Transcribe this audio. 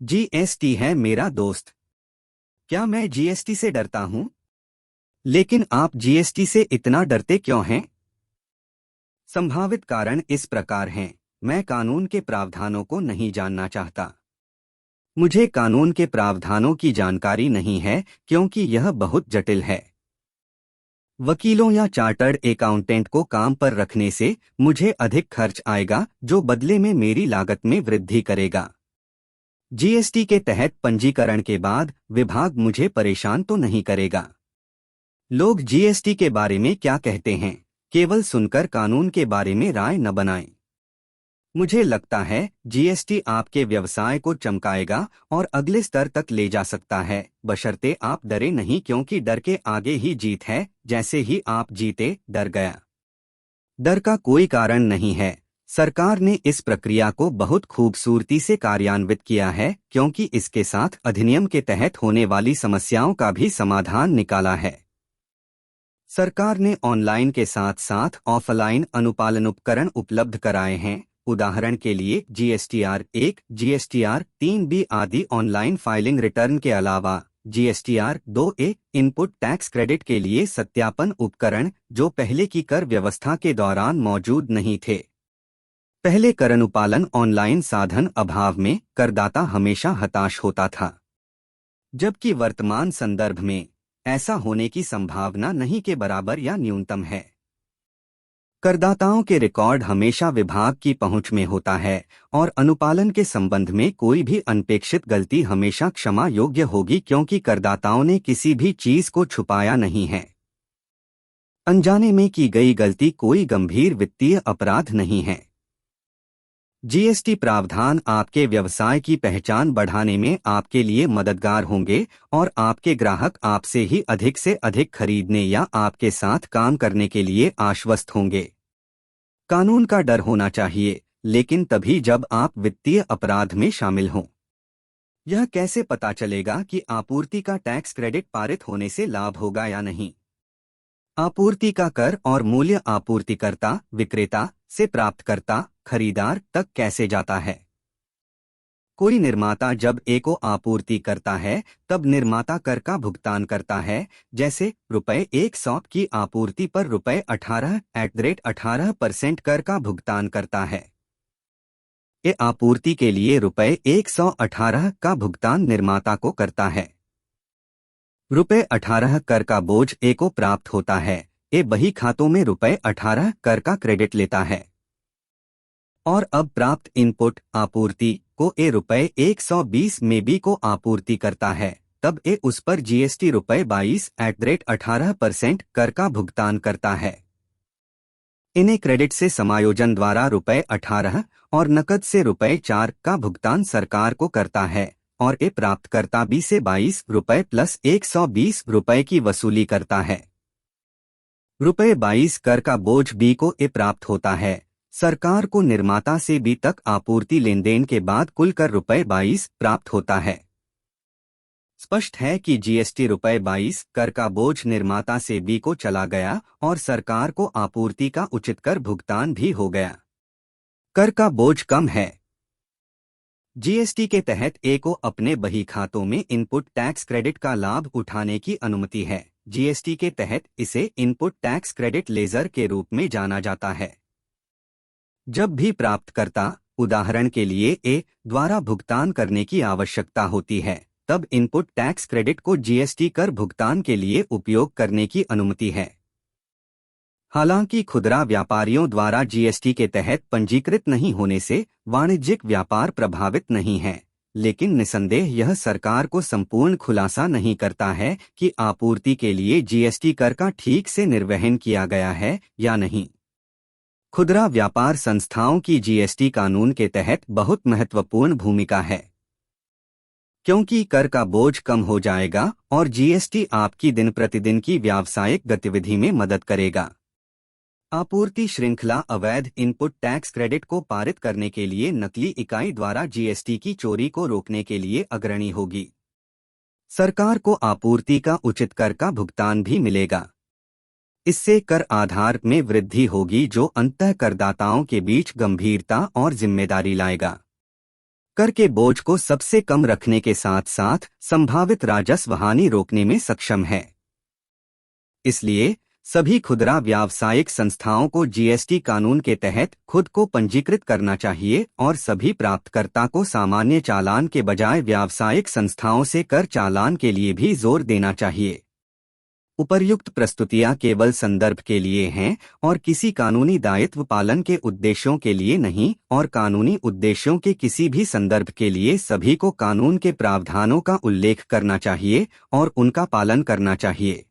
GST है मेरा दोस्त। क्या मैं जीएसटी से डरता हूं? लेकिन आप जीएसटी से इतना डरते क्यों हैं? संभावित कारण इस प्रकार हैं। मैं कानून के प्रावधानों को नहीं जानना चाहता। मुझे कानून के प्रावधानों की जानकारी नहीं है क्योंकि यह बहुत जटिल है। वकीलों या चार्टर्ड अकाउंटेंट को काम पर रखने से मुझे अधिक खर्च आएगा जो बदले में मेरी लागत में वृद्धि करेगा। जीएसटी के तहत पंजीकरण के बाद विभाग मुझे परेशान तो नहीं करेगा। लोग जीएसटी के बारे में क्या कहते हैं, केवल सुनकर कानून के बारे में राय न बनाएं। मुझे लगता है जीएसटी आपके व्यवसाय को चमकाएगा और अगले स्तर तक ले जा सकता है, बशर्ते आप डरे नहीं क्योंकि डर के आगे ही जीत है। जैसे ही आप जीते, डर गया। डर का कोई कारण नहीं है। सरकार ने इस प्रक्रिया को बहुत खूबसूरती से कार्यान्वित किया है क्योंकि इसके साथ अधिनियम के तहत होने वाली समस्याओं का भी समाधान निकाला है। सरकार ने ऑनलाइन के साथ साथ ऑफलाइन अनुपालन उपकरण उपलब्ध कराए हैं। उदाहरण के लिए GSTR-1, GSTR-3B आदि ऑनलाइन फाइलिंग रिटर्न के अलावा GSTR-2A इनपुट टैक्स क्रेडिट के लिए सत्यापन उपकरण जो पहले की कर व्यवस्था के दौरान मौजूद नहीं थे। पहले कर अनुपालन ऑनलाइन साधन अभाव में करदाता हमेशा हताश होता था, जबकि वर्तमान संदर्भ में ऐसा होने की संभावना नहीं के बराबर या न्यूनतम है। करदाताओं के रिकॉर्ड हमेशा विभाग की पहुंच में होता है और अनुपालन के संबंध में कोई भी अनपेक्षित गलती हमेशा क्षमा योग्य होगी क्योंकि करदाताओं ने किसी भी चीज को छुपाया नहीं है। अनजाने में की गई गलती कोई गंभीर वित्तीय अपराध नहीं है। जीएसटी प्रावधान आपके व्यवसाय की पहचान बढ़ाने में आपके लिए मददगार होंगे और आपके ग्राहक आपसे ही अधिक से अधिक खरीदने या आपके साथ काम करने के लिए आश्वस्त होंगे। कानून का डर होना चाहिए, लेकिन तभी जब आप वित्तीय अपराध में शामिल हों। यह कैसे पता चलेगा कि आपूर्ति का टैक्स क्रेडिट पारित होने से लाभ होगा या नहीं? आपूर्ति का कर और मूल्य आपूर्तिकर्ता, विक्रेता से प्राप्तकर्ता, खरीदार तक कैसे जाता है? कोई निर्माता जब ए को आपूर्ति करता है तब निर्माता कर का भुगतान करता है, जैसे ₹100 की आपूर्ति पर ₹18 कर का भुगतान करता है। ए आपूर्ति के लिए ₹118 का भुगतान निर्माता को करता है। ₹18 कर का बोझ ए को प्राप्त होता है। ए बही खातों में ₹18 कर का क्रेडिट लेता है और अब प्राप्त इनपुट आपूर्ति को ए ₹120 में बी को आपूर्ति करता है, तब ए उस पर जीएसटी ₹22 कर का भुगतान करता है। इन्हें क्रेडिट से समायोजन द्वारा ₹18 और नकद से ₹4 का भुगतान सरकार को करता है और ए प्राप्तकर्ता बी से ₹22 प्लस ₹120 की वसूली करता है। ₹22 कर का बोझ बी को ए प्राप्त होता है। सरकार को निर्माता से बी तक आपूर्ति लेनदेन के बाद कुल कर ₹22 प्राप्त होता है। स्पष्ट है कि जीएसटी ₹22 कर का बोझ निर्माता से बी को चला गया और सरकार को आपूर्ति का उचित कर भुगतान भी हो गया। कर का बोझ कम है। जीएसटी के तहत ए को अपने बही खातों में इनपुट टैक्स क्रेडिट का लाभ उठाने की अनुमति है। जीएसटी के तहत इसे इनपुट टैक्स क्रेडिट लेजर के रूप में जाना जाता है। जब भी प्राप्तकर्ता, उदाहरण के लिए ए, द्वारा भुगतान करने की आवश्यकता होती है, तब इनपुट टैक्स क्रेडिट को जीएसटी कर भुगतान के लिए उपयोग करने की अनुमति है। हालांकि खुदरा व्यापारियों द्वारा जीएसटी के तहत पंजीकृत नहीं होने से वाणिज्यिक व्यापार प्रभावित नहीं है, लेकिन निसंदेह यह सरकार को संपूर्ण खुलासा नहीं करता है कि आपूर्ति के लिए जीएसटी कर का ठीक से निर्वहन किया गया है या नहीं। खुदरा व्यापार संस्थाओं की जीएसटी कानून के तहत बहुत महत्वपूर्ण भूमिका है, क्योंकि कर का बोझ कम हो जाएगा और जीएसटी आपकी दिन प्रतिदिन की व्यावसायिक गतिविधि में मदद करेगा। आपूर्ति श्रृंखला अवैध इनपुट टैक्स क्रेडिट को पारित करने के लिए नकली इकाई द्वारा जीएसटी की चोरी को रोकने के लिए अग्रणी होगी। सरकार को आपूर्ति का उचित कर का भुगतान भी मिलेगा। इससे कर आधार में वृद्धि होगी जो अंततः करदाताओं के बीच गंभीरता और जिम्मेदारी लाएगा। कर के बोझ को सबसे कम रखने के साथ साथ संभावित राजस्व हानि रोकने में सक्षम है। इसलिए सभी खुदरा व्यावसायिक संस्थाओं को जीएसटी कानून के तहत खुद को पंजीकृत करना चाहिए और सभी प्राप्तकर्ता को सामान्य चालान के बजाय व्यावसायिक संस्थाओं से कर चालान के लिए भी जोर देना चाहिए। उपर्युक्त प्रस्तुतियां केवल संदर्भ के लिए हैं और किसी कानूनी दायित्व पालन के उद्देश्यों के लिए नहीं और कानूनी उद्देश्यों के किसी भी संदर्भ के लिए सभी को कानून के प्रावधानों का उल्लेख करना चाहिए और उनका पालन करना चाहिए।